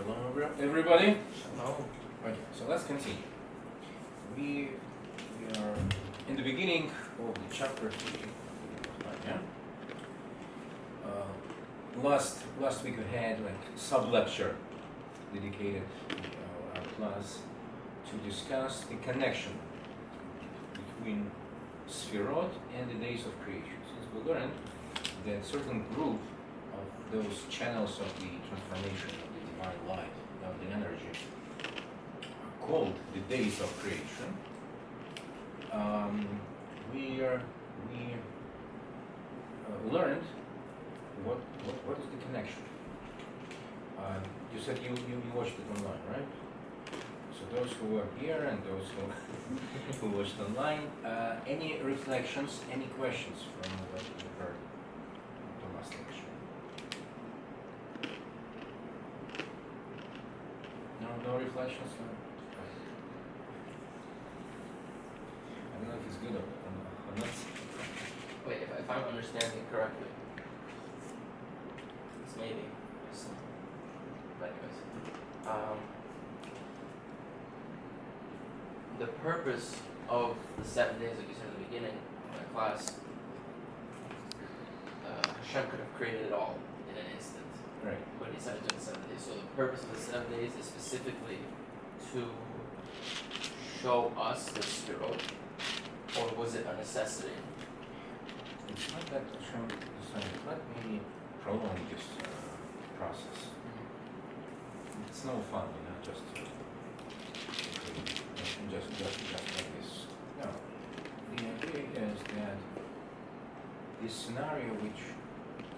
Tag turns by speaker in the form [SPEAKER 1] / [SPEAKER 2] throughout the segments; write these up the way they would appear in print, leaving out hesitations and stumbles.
[SPEAKER 1] Shalom, everybody.
[SPEAKER 2] Shalom.
[SPEAKER 1] Okay, so let's continue. We are in the beginning of the chapter 3. Yeah? Last week we had like sub-lecture dedicated our class to discuss the connection between Sefirot and the days of creation. Since we learned that certain group of those channels of the transformation of the divine light, of the energy, are called the days of creation. We learned what is the connection. You said you watched it online, right? So those who were here and those who watched online, any reflections, any questions from what you heard the last lecture? No reflections? No? I don't know if it's good or not.
[SPEAKER 2] Wait, if I'm understanding correctly, it's maybe. But anyways, the purpose of the 7 days, like you said at the beginning of my class, Hashem could have created it all in an instant.
[SPEAKER 1] Right.
[SPEAKER 2] But he said it took 7 days. So the purpose of the 7 days is specifically to show us the Sefirot, or was it a necessity?
[SPEAKER 1] It's not that Hashem decided, let me prolong this process. It's no fun, just like this. No. The idea is that this scenario which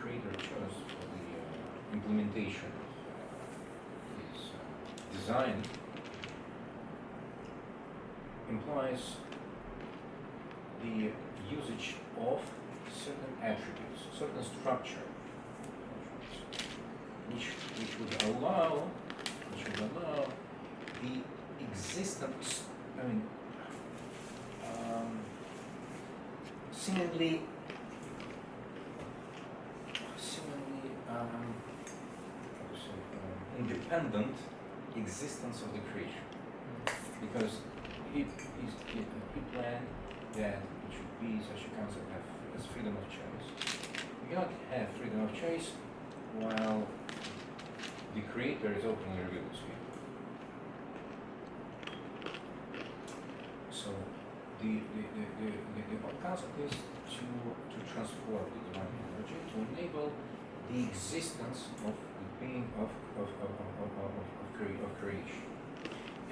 [SPEAKER 1] Creator chose for the implementation of his design implies the usage of certain attributes, certain structure, which would allow the existence, seemingly independent existence of the creation, because he planned that it should be such a concept as freedom of choice. You cannot have freedom of choice while the Creator is openly revealed to you. So the whole concept is to transform the divine energy, to enable the existence of the being of creation.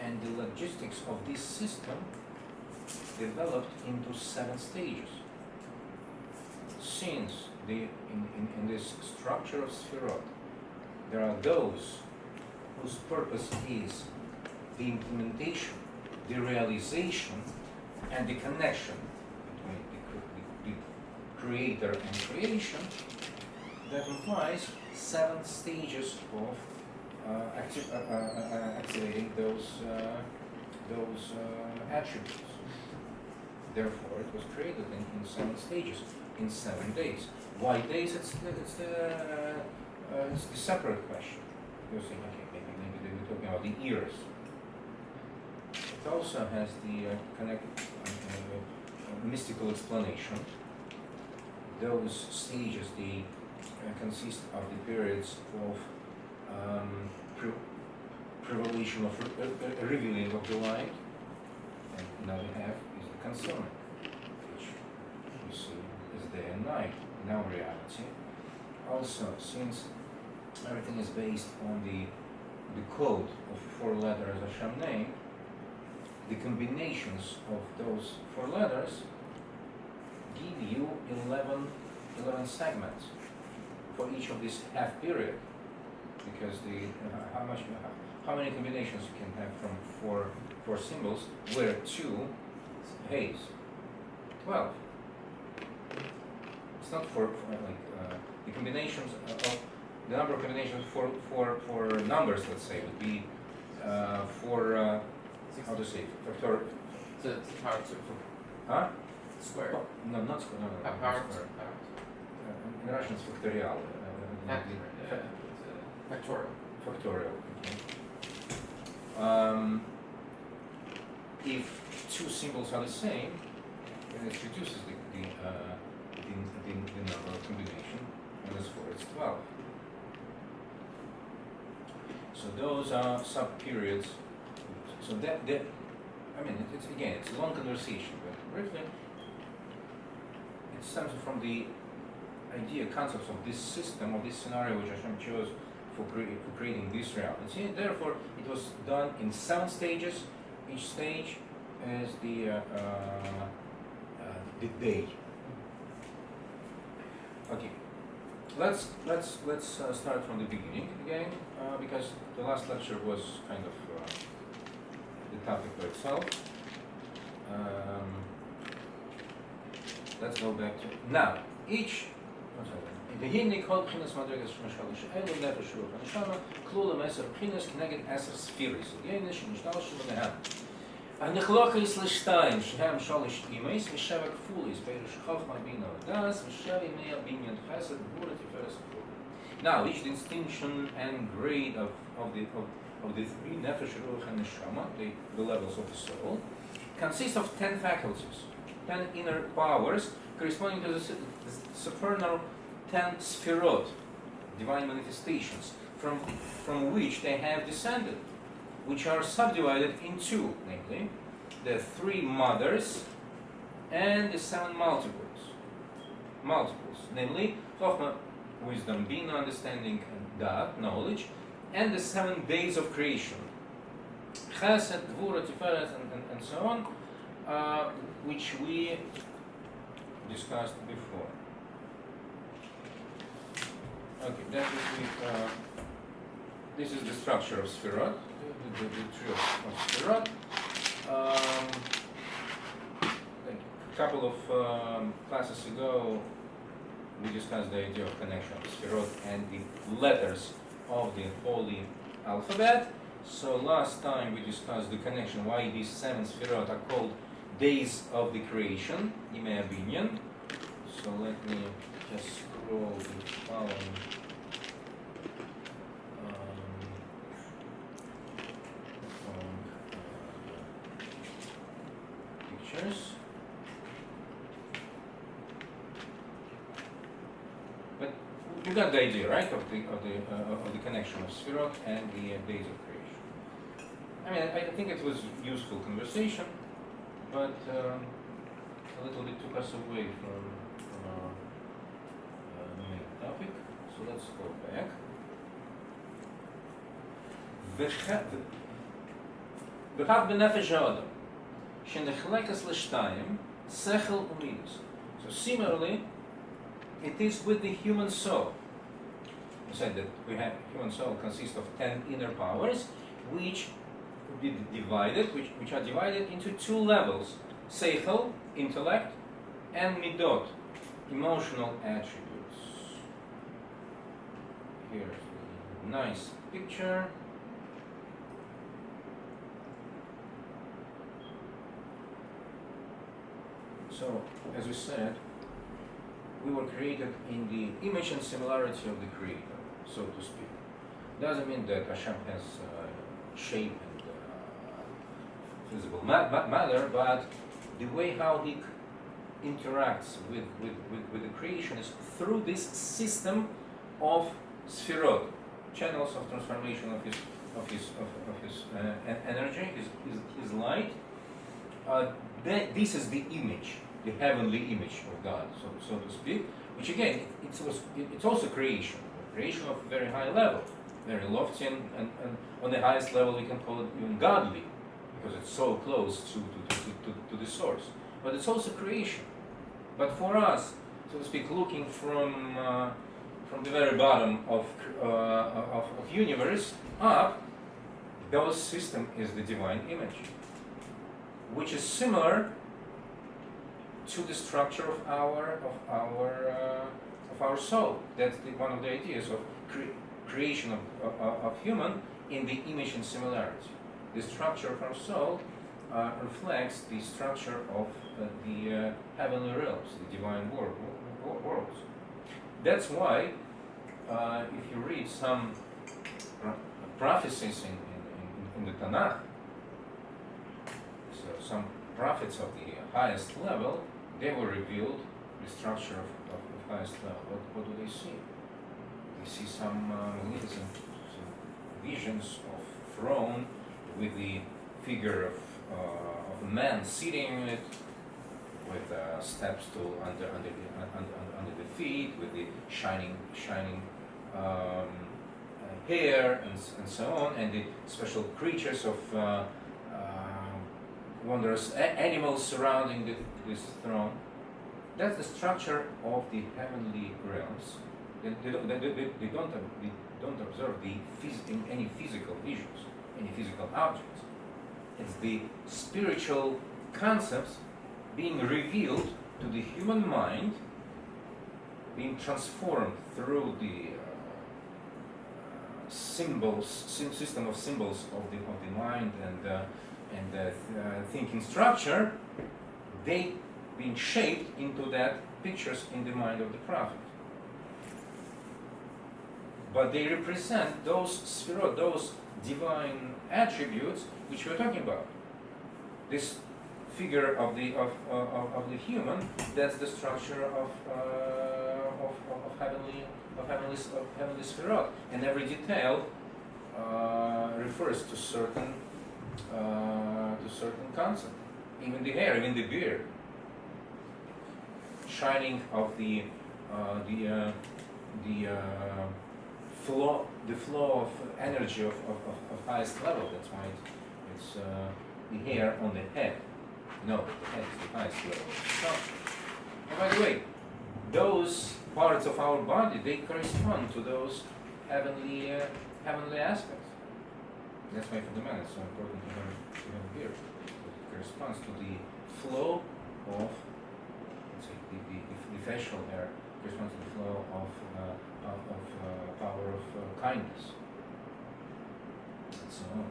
[SPEAKER 1] And the logistics of this system developed into 7 stages. Since in this structure of Sefirot, there are those whose purpose is the implementation, the realization, and the connection between the Creator and creation. That implies 7 stages of activating those attributes. Therefore, it was created in 7 stages, in 7 days. Why days? It's the separate question. You're saying, okay, maybe we're talking about the years. It also has the mystical explanation. Those stages, they consist of the periods of revelation of revealing of the light, and now we have is the concealment, which we see is day and night in our reality. Also, since everything is based on the code of 4 letters Hashem name, the combinations of those 4 letters give you 11 segments for each of this half period, because how many combinations you can have from four symbols, where 2 haze? 12. It's not for the combinations of the number of combinations for numbers, let's say, would be for how to say factor.
[SPEAKER 2] So it's power 2.
[SPEAKER 1] Huh?
[SPEAKER 2] Square.
[SPEAKER 1] No, not square. No,
[SPEAKER 2] Power
[SPEAKER 1] square.
[SPEAKER 2] 2.
[SPEAKER 1] In Russian, it's factorial.
[SPEAKER 2] Factorial.
[SPEAKER 1] Factorial. Okay. two symbols are the same, then it reduces the number of combination, and as 4 it's 12. So those are sub-periods. So that I mean, it's again, it's a long conversation, but briefly, it stems from the idea, concepts of this system, of this scenario which Hashem chose for creating this reality. Therefore, it was done in 7 stages. Each stage is the day. Okay, let's start from the beginning again, because the last lecture was kind of the topic by itself. Let's go back to now. Each והנה כל בחינס מדרגת שמשלש אלו נפש רוח הנשמה כלולה 10 בחינס כנגד 10 ספירס עליינס שנשתלשו ביניהם. הנחלוקת לשתיים שהם 3 אימייס ו7 כפוליס פירוש חוכמה בינה ודעת ו7 ימי בניין חסד גבורה תפארת וכו'. Now each distinction and grade of the 3 nefesh ruach and neshama, the levels of the soul, consists of 10 faculties, 10 inner powers corresponding to the supernal 10 Sefirot, divine manifestations, from which they have descended, which are subdivided in 2, namely, the 3 mothers and the 7 multiples, namely, Chokhmah, wisdom, Bina, understanding, and Da'at, knowledge, and the 7 days of creation, Chesed, Gvura, Tiferet, and so on, which we discussed before. Okay, that is this is the structure of Sefirot, the tree of Sefirot. A couple of classes ago, we discussed the idea of connection of Sefirot and the letters of the Holy Alphabet. So last time we discussed the connection, why these 7 Sefirot are called days of the creation, Yimei Binyan. So let me just scroll the following pictures. But you got the idea, right, of the connection of Sefirot and the days of creation. I mean, I think it was useful conversation, but a little bit took us away from our main topic. So let's go back. וכך בנפש האדם, שנחלקת לשתיים, שכל ומידות. So similarly, it is with the human soul. We said that we have human soul consists of 10 inner powers, which are divided into 2 levels: seichel, intellect, and midot, emotional attributes. Here's a nice picture. So, as we said, we were created in the image and similarity of the Creator, so to speak. Doesn't mean that Hashem has shape and physical matter, but the way how He interacts with the creation is through this system of Sefirot, channels of transformation of his energy, his light. This is the image, the heavenly image of God, so to speak. Which again, it's also creation of very high level, very lofty, and on the highest level we can call it even godly, because it's so close to the source. But it's also creation. But for us, so to speak, looking from the very bottom of universe up, God's system is the divine image, which is similar to the structure of our soul. That's one of the ideas of creation of human in the image and similarity. The structure of our soul reflects the structure of the heavenly realms, the divine worlds. That's why, if you read some prophecies in the Tanakh, so some prophets of the highest level, they were revealed the structure of the highest level. What do they see? They see some magnificent visions of throne with the figure of a man sitting in it, with steps to under the feet, with the shining hair and so on, and the special creatures of wondrous animals surrounding this throne. That's the structure of the heavenly realms. They don't observe any physical visions, any physical objects. It's the spiritual concepts being revealed to the human mind, being transformed through the system of symbols of the mind and thinking structure. They being shaped into that pictures in the mind of the prophet. But they represent those Sefirot, those divine attributes which we're talking about. This figure of the human, that's the structure of heavenly Sefirot, and every detail refers to certain concept. Even the hair, even the beard, shining of the flow of energy of highest level. That's why it's the hair on the head. No, the head is the highest level of structure. And by the way, those parts of our body, they correspond to those heavenly aspects. That's why for the man it's so important to have a beard. It corresponds to the flow of, let's say, the facial hair corresponds to the flow of power of kindness, and so on.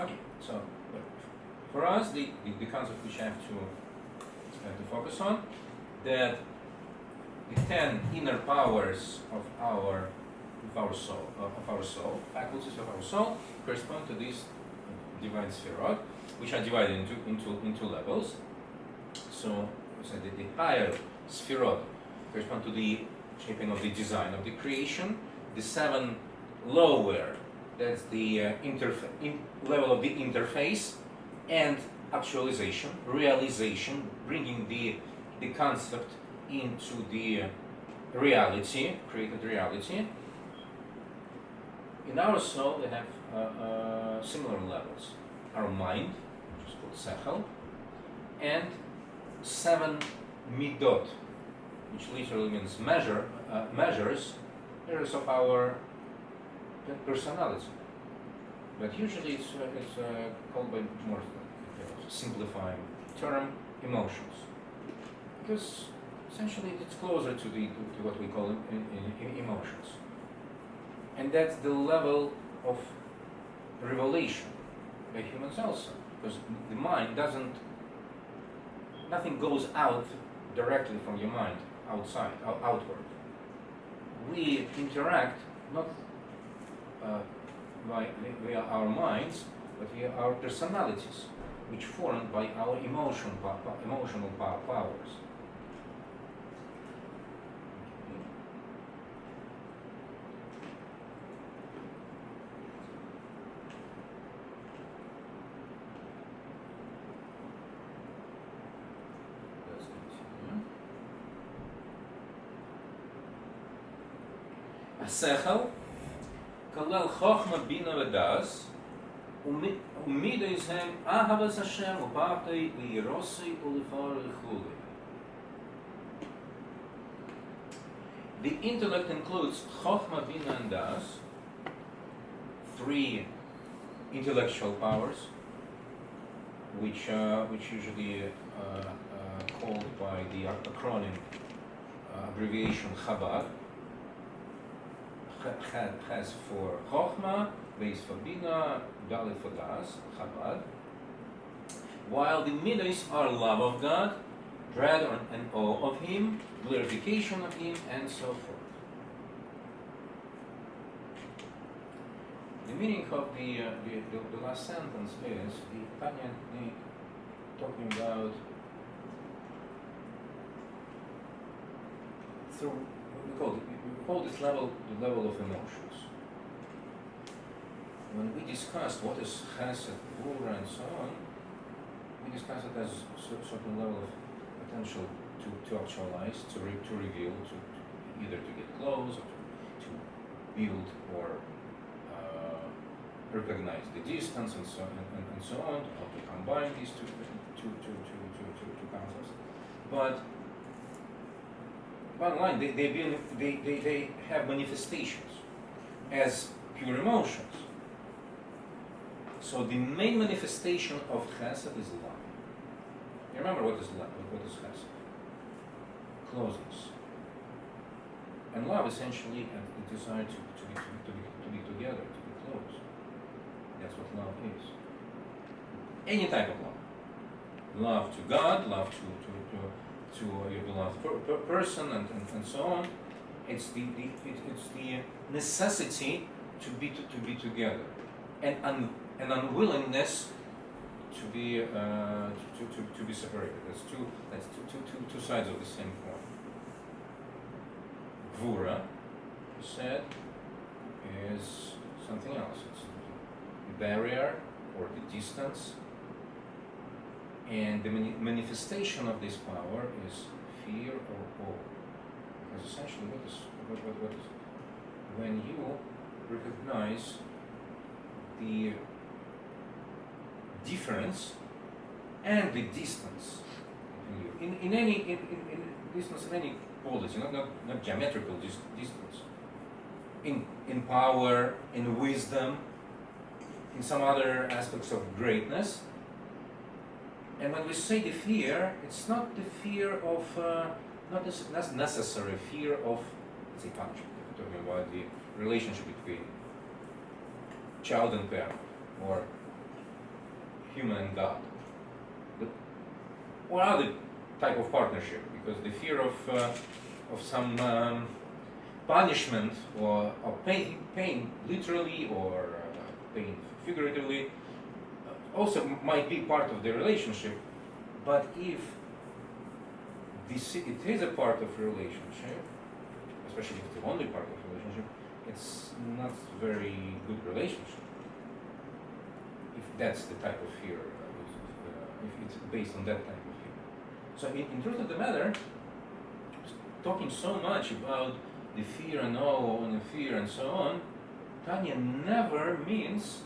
[SPEAKER 1] Okay, so for us, the concept which I have to focus on, that the 10 inner powers of our soul, faculties of our soul, correspond to these divine Sefirot, which are divided into levels. So the higher Sefirot correspond to the shaping of the design of the creation. The 7 lower, that's the level of the interface and actualization, realization, bringing the concept into the reality, created reality. In our soul, we have similar levels. Our mind, which is called Sechel, and 7 midot, which literally means measures of our personality. But usually it's called by more simplifying term, emotions, because essentially it's closer to what we call in emotions, and that's the level of revelation by humans also, because the mind nothing goes out directly from your mind outward. We interact not via our minds, but via our personalities, which formed by our emotional powers. השכל כולל חוכמה, בינה ודעת, ומידות הם אהבת השם ופחד וירוסי ולפאר וכו'. The intellect includes chokhmah, bina, and das, 3 intellectual powers, which usually called by the acronym abbreviation Chabad. Ches for Chokhmah, Beis for Bina, Dalet for Das, Chabad. While the Midos are love of God, dread and awe of Him, glorification of Him, and so forth. meaning of the last sentence is the Tanya talking about through we call this level the level of emotions. When we discussed what is chesed, gvura, and so on, we discussed it as a certain level of potential to actualize, to reveal, to either to get close or to build or recognize the distance and so on, how to combine these two concepts. But bottom line, they have manifestations as pure emotions. So the main manifestation of chesed is love. You remember what is love? What is chesed? Closeness. And love essentially the desire to be together, to be close. That's what love is. Any type of love. Love to God, love to your beloved person, and so on. It's the necessity to be together, and an unwillingness to be separated. That's two sides of the same coin. Gvura, you said, is something else. It's the barrier or the distance, and the manifestation of this power is fear or awe. Because essentially, what is when you recognize the difference and the distance in any distance, in any quality, not geometrical distance, in power, in wisdom, in some other aspects of greatness. And when we say the fear, it's not the fear of, not necessary fear of, let's say, punishment. If we're talking about the relationship between child and parent, or human and God, or other type of partnership, because the fear of some punishment or of pain literally or pain figuratively also might be part of the relationship. But if it is a part of a relationship, especially if it's the only part of a relationship, it's not very good relationship. If that's the type of fear, if it's based on that type of fear. So in truth of the matter, talking so much about the fear and awe and the fear and so on, Tanya never means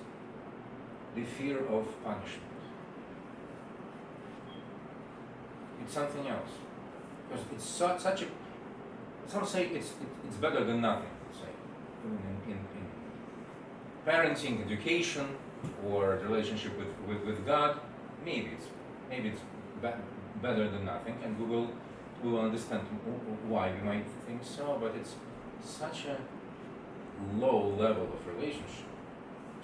[SPEAKER 1] the fear of punishment. It's something else. Because it's such a, some say it's better than nothing, let's say. In parenting, education, or the relationship with God, maybe it's better than nothing, and we will understand why we might think so, but it's such a low level of relationship.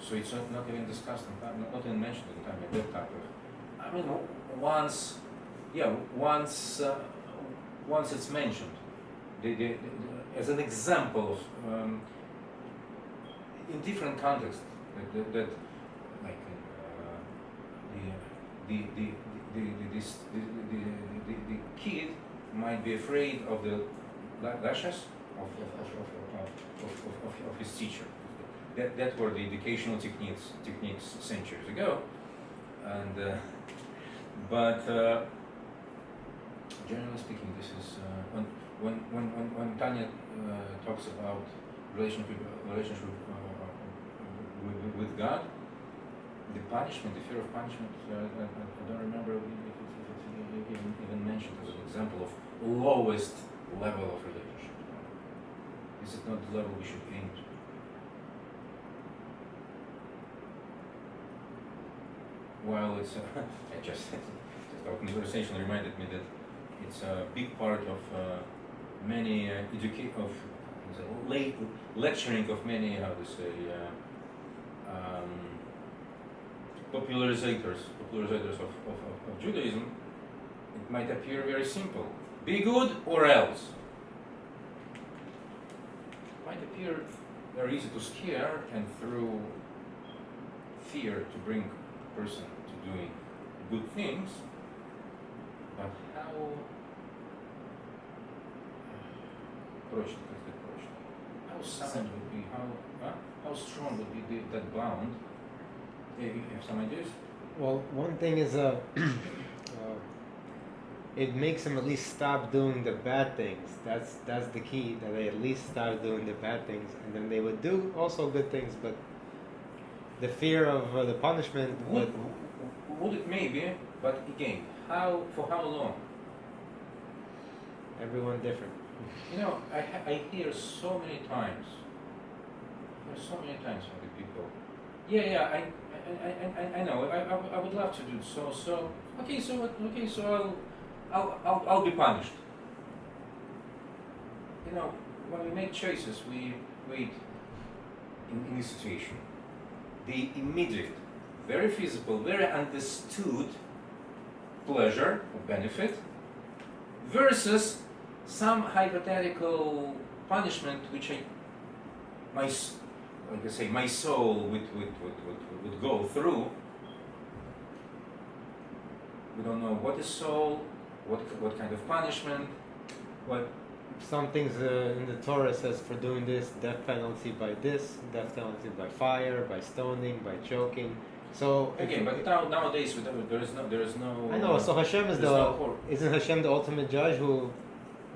[SPEAKER 1] So it's not even discussed in time, not even mentioned in time, that type of, I mean, once it's mentioned, as an example of, in different contexts, that like the kid might be afraid of the lashes of his teacher. That were the educational techniques centuries ago, and but generally speaking, this is when Tanya talks about relationship with God, the punishment, the fear of punishment. I don't remember if it's even mentioned as an example of lowest level of relationship. This is not the level we should aim to. While it's just our conversation reminded me that it's a big part of many lecturing of many, how to say, popularizers of Judaism. It might appear very simple: be good or else. It might appear very easy to scare, and through fear to bring a person to doing good things, but how sound would be, how strong would be that bound? You have some ideas?
[SPEAKER 3] Well, one thing is, it makes them at least stop doing the bad things. That's the key, that they at least stop doing the bad things, and then they would do also good things. But the fear of the punishment
[SPEAKER 1] would it maybe? But again, for how long?
[SPEAKER 3] Everyone different.
[SPEAKER 1] I hear so many times from the people. Yeah, I know. I would love to do so. Okay, so I'll be punished. When we make choices, we wait in this situation. The immediate, very feasible, very understood pleasure or benefit versus some hypothetical punishment which my soul would go through. We don't know what is soul, what kind of punishment, what.
[SPEAKER 3] Some things in the Torah says for doing this, death penalty by this, death penalty by fire, by stoning, by choking. So
[SPEAKER 1] again, but nowadays there is no.
[SPEAKER 3] I know. So Hashem isn't Hashem the ultimate judge who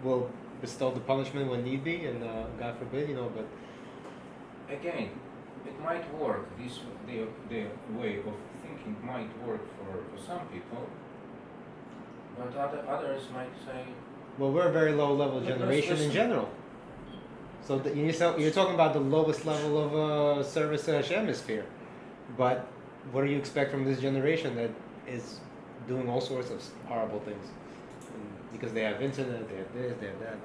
[SPEAKER 3] will bestow the punishment when need be, and God forbid, But
[SPEAKER 1] again, it might work. The way of thinking might work for some people, but others might say.
[SPEAKER 3] Well, we're a very low-level generation in general. So you're talking about the lowest level of service to Hashem is fear. But what do you expect from this generation that is doing all sorts of horrible things? Because they have internet, they have this, they have that.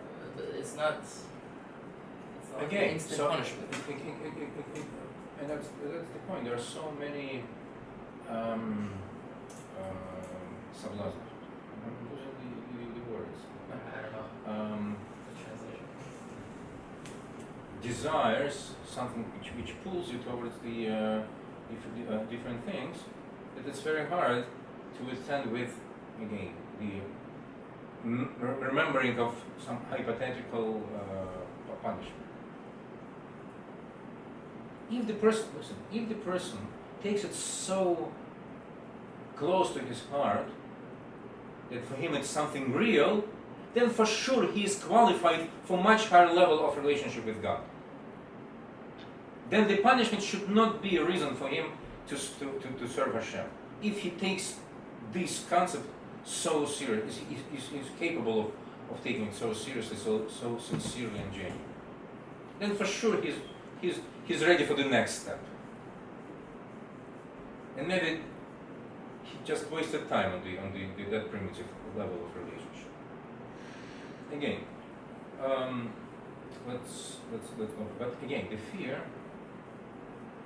[SPEAKER 2] It's not
[SPEAKER 1] again,
[SPEAKER 2] instant
[SPEAKER 1] so
[SPEAKER 2] punishment.
[SPEAKER 1] And that's the point. There are so many sablazim. I'm losing the words.
[SPEAKER 2] I don't know. The translation.
[SPEAKER 1] Desires, something which pulls you towards the different things, that it's very hard to withstand with, again, the remembering of some hypothetical punishment. If the person takes it so close to his heart that for him it's something real, then for sure he is qualified for much higher level of relationship with God. Then the punishment should not be a reason for him to serve Hashem. If he takes this concept so serious, is capable of taking it so seriously, so sincerely and genuinely, then for sure he's ready for the next step. And maybe he just wasted time on that primitive level of relationship. Again, let's go. But again, the fear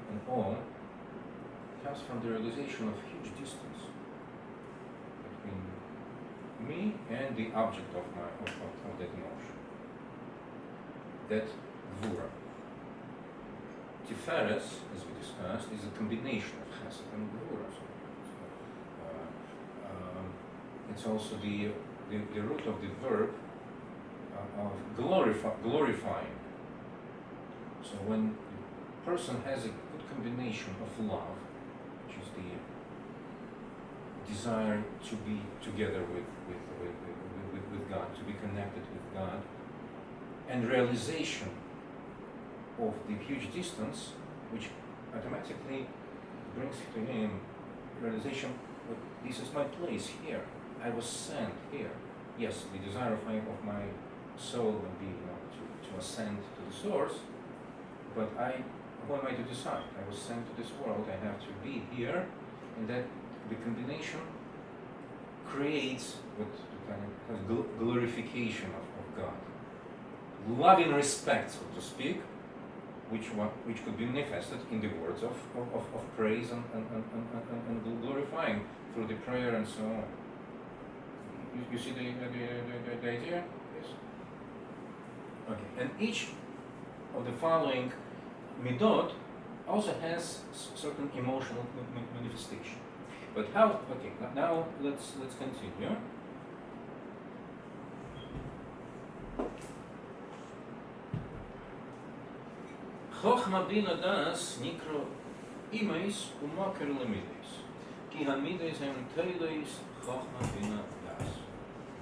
[SPEAKER 1] and awe comes from the realization of huge distance between me and the object of that emotion. That gvura. Tiferes, as we discussed, is a combination of chesed and gvura. It's also the root of the verb of glorifying. So when a person has a good combination of love, which is the desire to be together with God, to be connected with God, and realization of the huge distance, which automatically brings to him realization that this is my place here. I was sent here. Yes, the desire of my soul will be to ascend to the source, but who am I to decide? I was sent to this world. I have to be here, and that the combination creates what kind of glorification of God, love and respect, so to speak, which could be manifested in the words of praise and glorifying through the prayer and so on. You see the idea? Yes. Okay. And each of the following midot also has certain emotional manifestation. But how? Okay, now let's continue. Chochma bina das nikro imeis umaker lemides. Ki hamides hem teilis chochma bina das.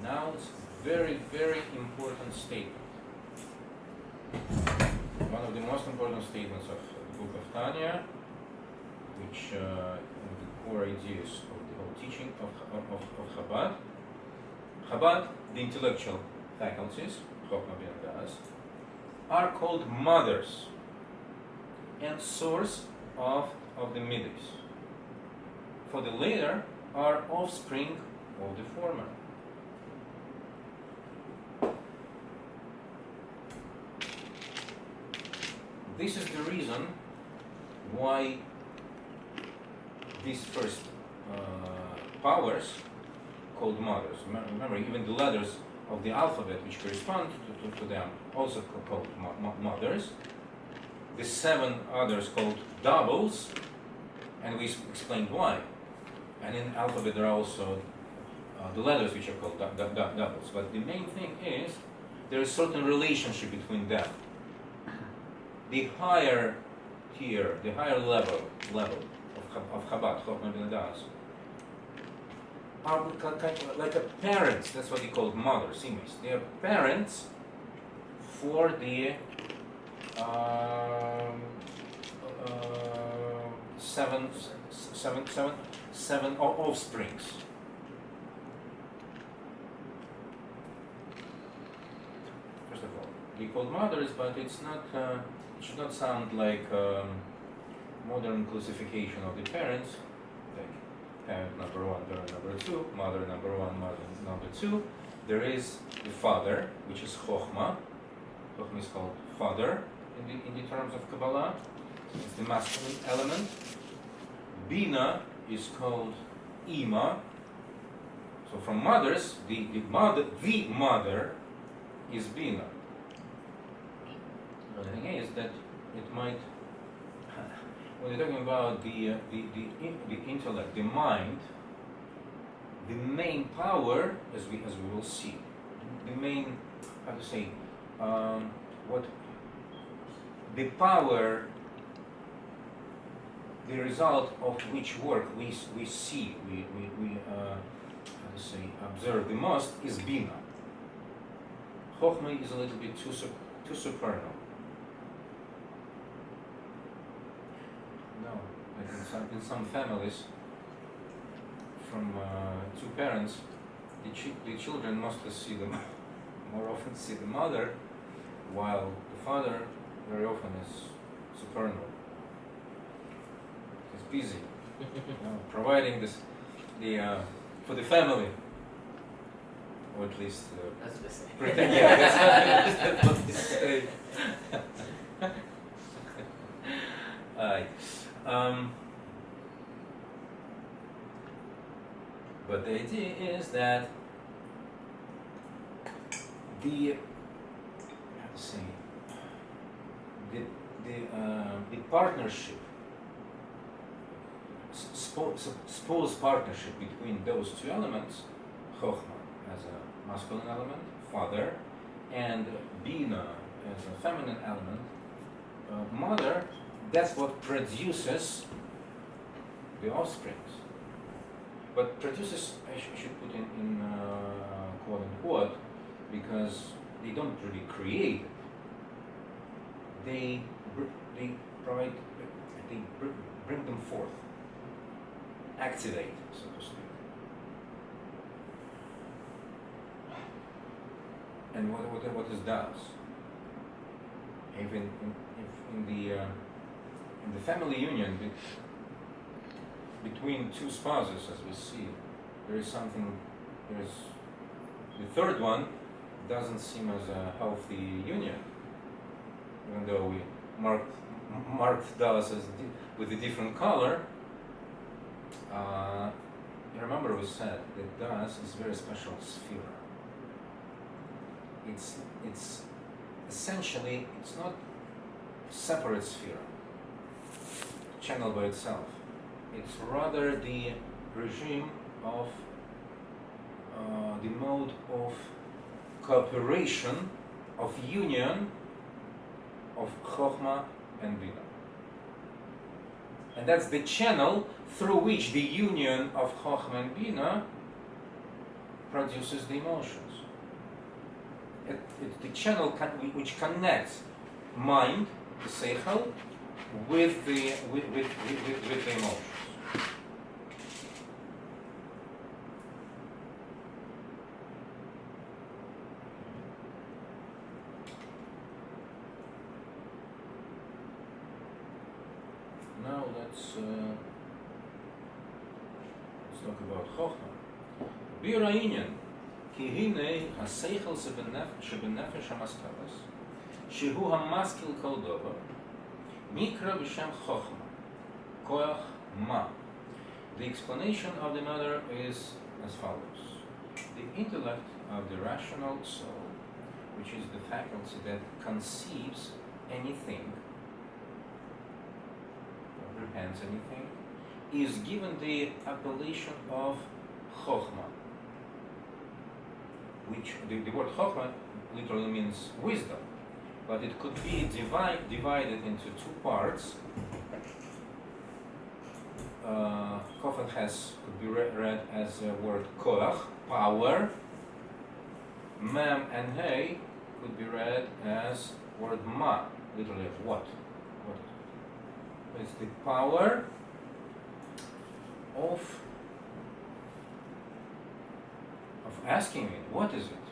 [SPEAKER 1] Now it's very, very important statement. One of the most important statements of the book of Tanya, which one of the core ideas of the whole teaching of Chabad. Chabad, the intellectual faculties, Chochma bina das, are called mothers and source of the midas. For the later are offspring of the former. This is the reason why these first powers, called mothers, remember even the letters of the alphabet which correspond to them, also called mothers. The 7 others called doubles, and we explained why. And in alphabet there are also the letters which are called doubles. But the main thing is there is certain relationship between them. The higher tier, the higher level of Chabad, Chochma bina das, are like a parents. That's what they call mothers, imes. They are parents for the seven offsprings. First of all, they called mothers, but it's not. It should not sound like modern classification of the parents, like parent number 1, parent number 2, mother number 1, mother number 2. There is the father, which is Chochma. Chochma is called father in the terms of Kabbalah. It's the masculine element. Bina is called Ima. So from mothers, the mother is Bina. The thing is that it might, when you're talking about the intellect, the mind, the main power, as we will see, the main, how to say, what the power, the result of which work we see, we how to say, observe the most is Bina. Chochma is a little bit too supernal. No, like in some families, from 2 parents, the children mostly see them, more often see the mother, while the father very often is supernal. He's busy, providing for the family, or at least
[SPEAKER 2] That's what they say.
[SPEAKER 1] protect. Yeah, that's what they say. But the idea is that the partnership, supposed partnership between those 2 elements, Chochma as a masculine element, father, and Bina as a feminine element, mother, that's what produces the offsprings. But produces, I should put in quote unquote, because they don't really create it. They provide, they bring them forth, activate, so to speak. And what this does, even in the family union between 2 spouses, as we see, there is something. The third one doesn't seem as a healthy union, even though we marked those as with a different color. You remember we said that Das is a very special sphere. It's essentially, it's not separate sphere. channel by itself. It's rather the regime of the mode of cooperation, of union of Chokhmah and Bina. And that's the channel through which the union of Chokhmah and Bina produces the emotions. It's the channel which connects mind, the seichel, with the emotions. Now let's talk about Chokhmah. Bira inyan, ki hine ha-seichel shebenefesh ha-maskalas, shehu ha-maskil kol dover, mikra b'shem Chokhmah, koach ma. The explanation of the matter is as follows. The intellect of the rational soul, which is the faculty that conceives anything, comprehends anything, is given the appellation of Chokhmah, which the word Chokhmah literally means wisdom, but it could be divided into two parts. Kogan could be read as a word koach, power. Mem and hey could be read as word ma, literally what. It's the power of asking it, what is it?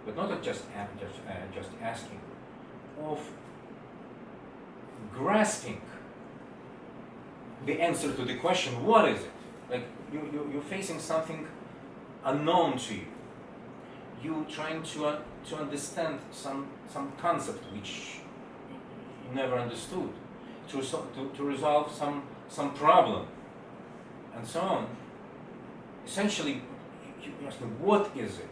[SPEAKER 1] But not just asking, of grasping the answer to the question, what is it? Like you're facing something unknown to you. You're trying to understand some concept which you never understood, to resolve some problem, and so on. Essentially, you ask me, what is it?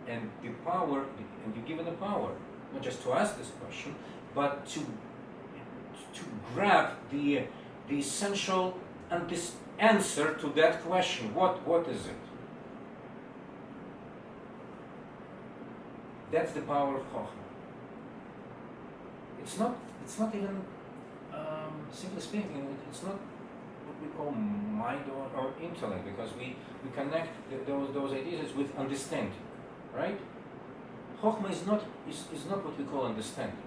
[SPEAKER 1] And the power, and you're given the power, not just to ask this question, but to grab the essential and this answer to that question. What is it? That's the power of Chokhmah. It's not even, simply speaking, it's not what we call mind or intellect, because we connect those ideas with understanding, right? Chokhmah is not what we call understanding.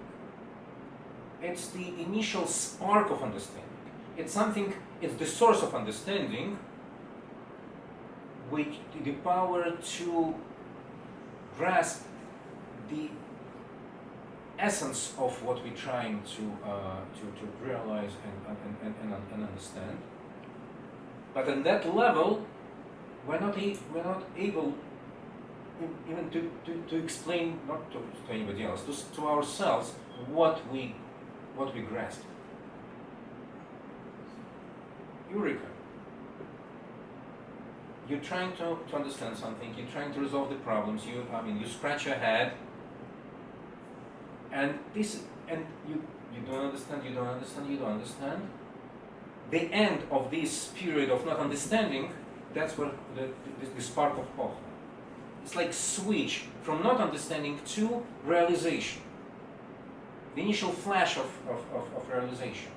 [SPEAKER 1] It's the initial spark of understanding. It's the source of understanding, which the power to grasp the essence of what we're trying to realize and understand. But on that level, we're not able even to explain, not to anybody else, to ourselves what we grasp. Eureka. You're trying to understand something, you're trying to resolve the problems, you scratch your head, and you don't understand. The end of this period of not understanding, that's what the spark of Chokhmah. It's like switch from not understanding to realization. The initial flash of realization.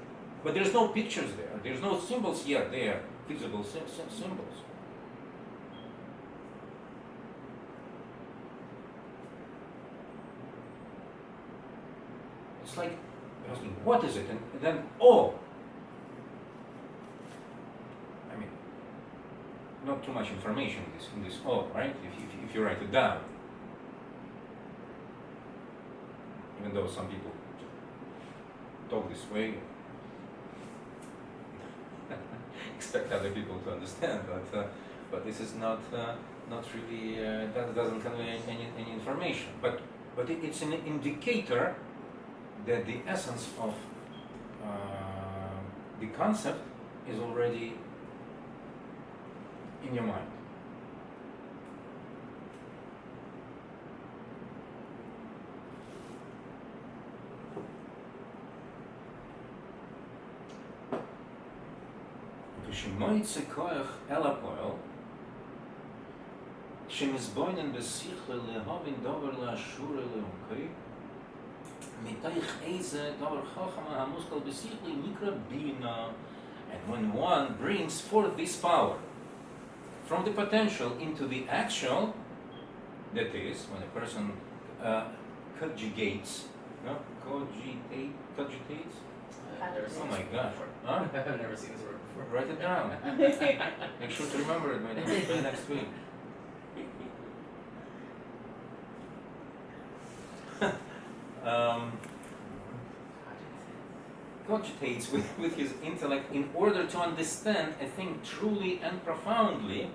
[SPEAKER 1] But there's no pictures there. There's no symbols yet there, visible symbols. It's like asking, what is it? And then, not too much information in this right? If you write it down. Even though some people talk this way, expect other people to understand, but this is not really, that doesn't convey any information. But it's an indicator that the essence of the concept is already in your mind. שמויצא כוח אל הפועל, שמזבוינן בשכל להבין דבר לאשור לעומקי, מתוך איזה דבר חכמה המושכל בשכל נקרא בינה. And when one brings forth this power from the potential into the actual, that is, when a person cogitates, no? Cogitates?
[SPEAKER 2] I've never seen
[SPEAKER 1] Oh
[SPEAKER 2] this
[SPEAKER 1] my
[SPEAKER 2] word
[SPEAKER 1] gosh.
[SPEAKER 2] before.
[SPEAKER 1] Huh?
[SPEAKER 2] I've never seen this word before.
[SPEAKER 1] Write it down. Make sure to remember it by next week. Cogitates with his intellect in order to understand a thing truly and profoundly.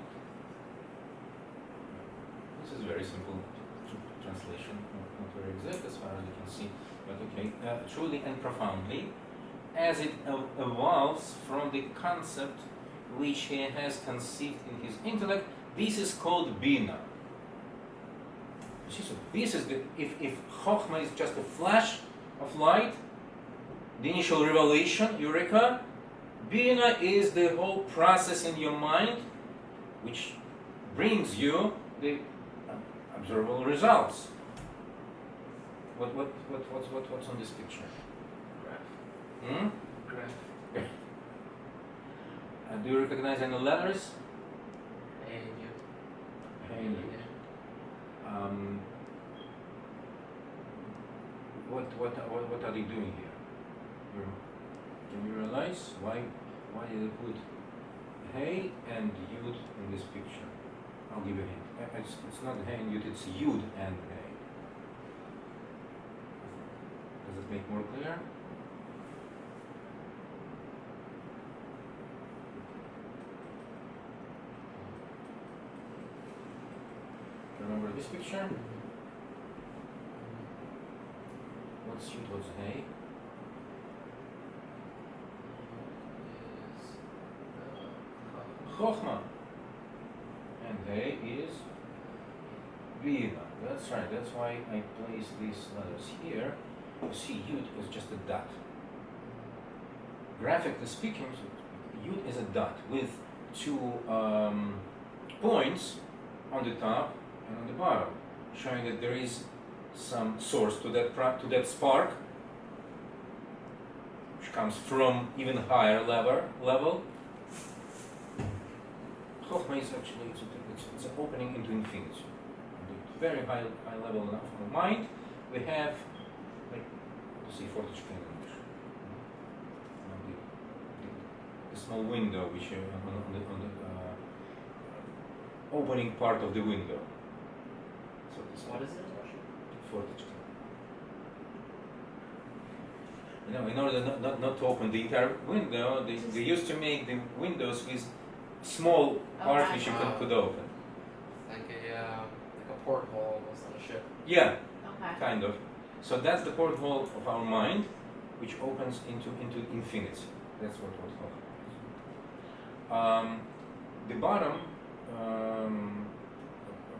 [SPEAKER 1] This is very simple translation, not very exact as far as you can see, but okay. Truly and profoundly, as it evolves from the concept which he has conceived in his intellect. This is called Bina. So this is if Chokhmah is just a flash of light, the initial revelation, Eureka, Bina is the whole process in your mind which brings you the observable results. What's on this picture?
[SPEAKER 2] Graph. Graph.
[SPEAKER 1] Do you recognize any letters?
[SPEAKER 2] A and U.
[SPEAKER 1] A and U. What are they doing here? Can you realize why did they put Hey and Yud in this picture? I'll give you a hint. It's not Hey and Yud, it's Yud and Hey. Does it make more clear? Remember this picture? What's Yud, what's Hey? Chokhmah. And Hey is Bina. That's right, that's why I place these letters here. You see, Yud is just a dot. Graphically speaking, Yud is a dot with two points on the top and on the bottom, showing that there is some source to that spark, which comes from even higher level. Chokhmah is actually it's an opening into infinity. At the very high level of mind, we have like Sefirot the small window which on the opening part of the window. So this
[SPEAKER 2] What is it in Russian?
[SPEAKER 1] In order not to open the entire window, they used to make the windows with small part which you could open.
[SPEAKER 2] Like a porthole almost on a ship.
[SPEAKER 1] Yeah,
[SPEAKER 4] Okay.
[SPEAKER 1] kind of. So that's the porthole of our mind, which opens into infinity. That's what Chokhmah is. The bottom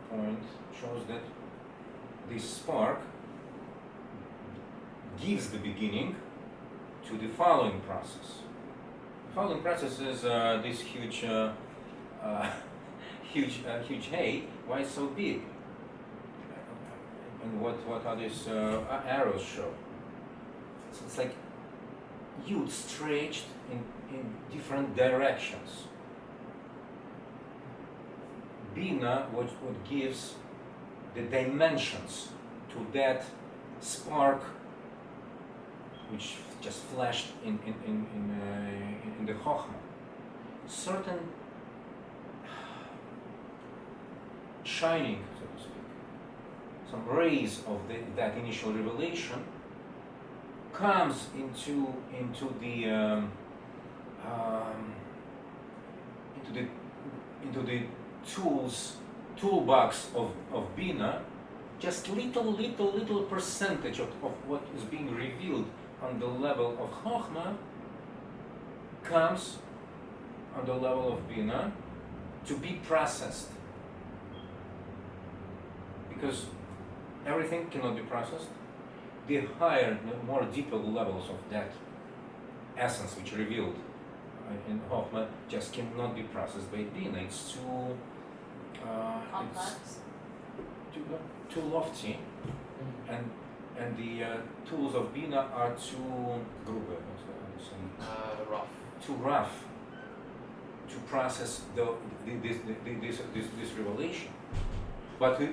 [SPEAKER 1] point shows that this spark gives the beginning to the following process. The following process is this huge hay. Why it's so big? And what are these arrows show? So it's like Yud stretched in different directions. Bina, what gives the dimensions to that spark, which just flashed in the Chokhmah. Certain shining, so to speak, some rays of that initial revelation comes into the toolbox of Bina. Just little percentage of what is being revealed on the level of Chokhmah comes on the level of Bina to be processed. Because everything cannot be processed. The higher, the more deeper levels of that essence which revealed in Chochmah just cannot be processed by Bina. It's too
[SPEAKER 4] Complex.
[SPEAKER 1] too lofty, and the tools of Bina are too grube,
[SPEAKER 2] Rough.
[SPEAKER 1] too rough to process this revelation. But we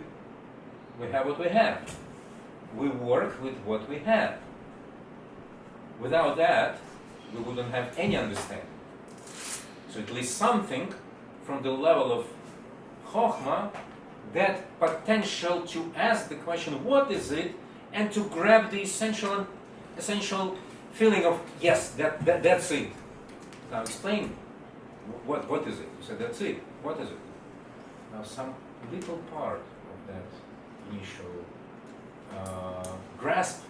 [SPEAKER 1] have what we have. We work with what we have. Without that, we wouldn't have any understanding. So at least something from the level of Chochmah, that potential to ask the question, what is it? And to grab the essential feeling of, yes, that's it. Now explain, what is it? You said that's it. What is it? Now some little part of that initial grasp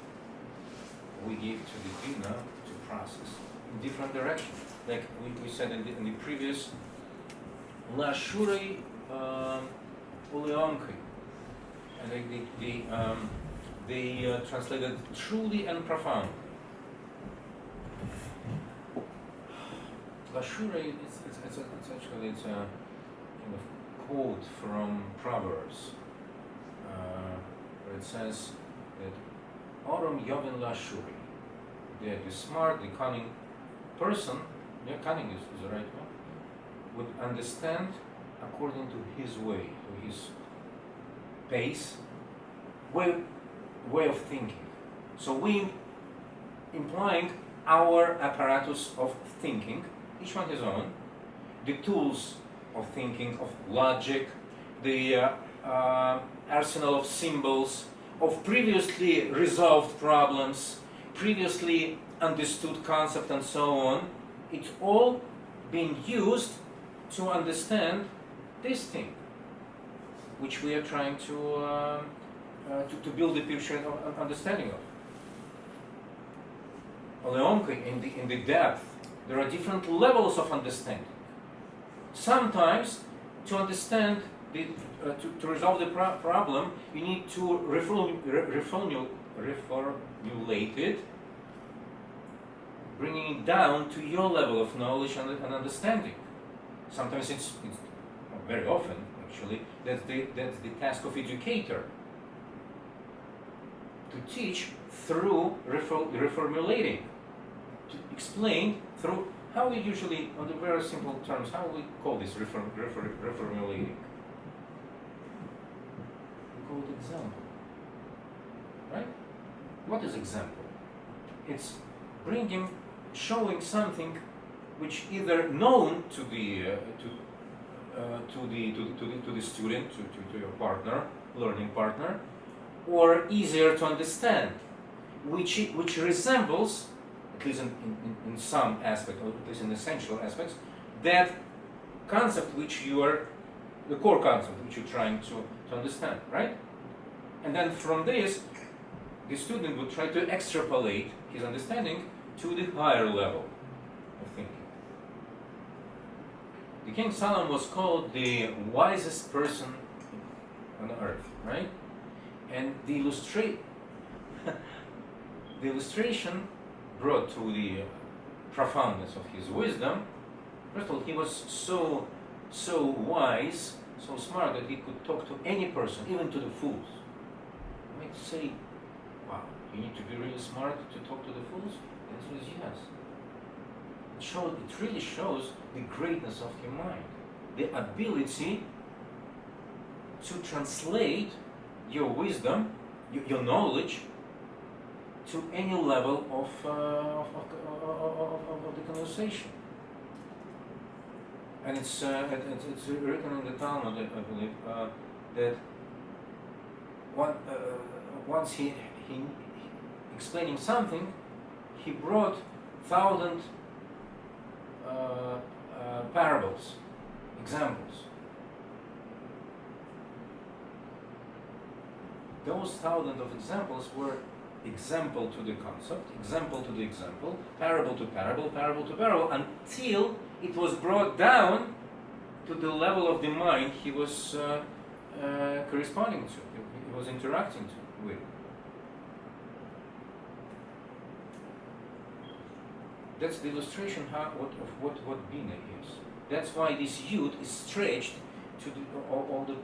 [SPEAKER 1] we give to the Bina to process in different directions. Like we said in the previous, La Shurei Uleonki, and they translated truly and profound. La Shurei, it's actually a kind of quote from Proverbs, where it says that Oram Yovin La Shurei, the smart, the cunning person, cunning is the right one, would understand according to his way, to his pace, way of thinking. So we implying our apparatus of thinking, each one his own, the tools of thinking, of logic, the arsenal of symbols, of previously resolved problems, previously understood concept, and so on. It's all being used to understand this thing, which we are trying to build a picture of understanding of. Oleomki, in the depth, there are different levels of understanding. Sometimes, to understand to resolve the problem, you need to reformulate it, bringing it down to your level of knowledge and understanding. Sometimes it's very often actually that's the task of educator, to teach through reformulating, to explain through how we usually, on the very simple terms, how we call this reformulating. We call it example, right? What is example? It's showing something which either known to the student, to your partner, learning partner, or easier to understand, which resembles, at least in some aspect, or at least in essential aspects, that concept which you are, the core concept which you're trying to understand, right? And then from this, the student would try to extrapolate his understanding to the higher level of thinking. The King Solomon was called the wisest person on earth, right? And the illustration brought to the profoundness of his wisdom. First of all, he was so wise, so smart that he could talk to any person, even to the fools. You might say, wow, you need to be really smart to talk to the fools? The answer is yes. It really shows the greatness of your mind, the ability to translate your wisdom, your knowledge, to any level of the conversation. And it's written in the Talmud, I believe, that once he explaining something, he brought 1,000 parables, examples. Those 1,000 of examples were example to the concept, example to the example, parable to parable, parable to parable, until it was brought down to the level of the mind he was corresponding to, he was interacting with. that's the illustration what Bina is. That's why this Yud is stretched to all the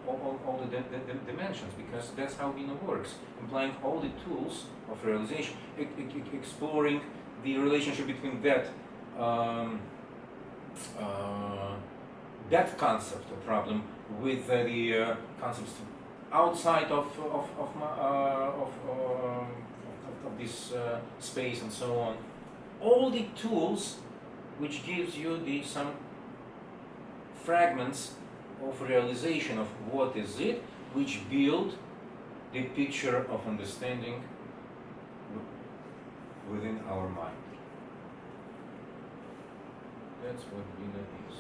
[SPEAKER 1] dimensions, because that's how Bina works, implying all the tools of realization, exploring the relationship between that concept or problem with the concepts outside of this space and so on. All the tools which gives you some fragments of realization of what is it, which build the picture of understanding within our mind. That's what Bina is.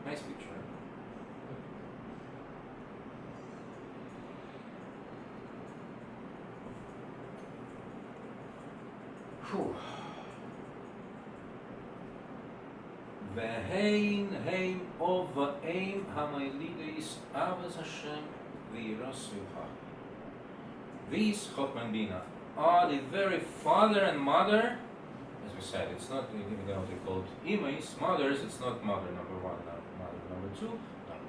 [SPEAKER 1] Nice picture. Whew. Ve'hein heim of va'eim ha'mailides avas Hashem v'yirasuha. These Chochmah and Bina are the very father and mother. As we said, it's not even though they called imais, mothers. It's not mother number one, mother number two.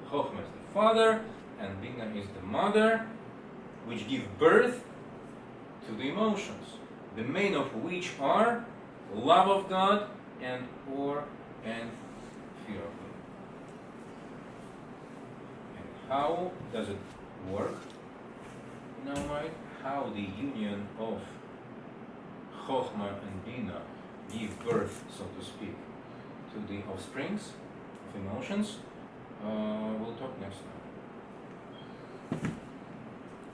[SPEAKER 1] Chochmah is the father, and Bina is the mother, which give birth to the emotions, the main of which are love of God and fear of God. And how does it work in our mind? How the union of Chochmah and Bina give birth, so to speak, to the offsprings of emotions, we'll talk next time.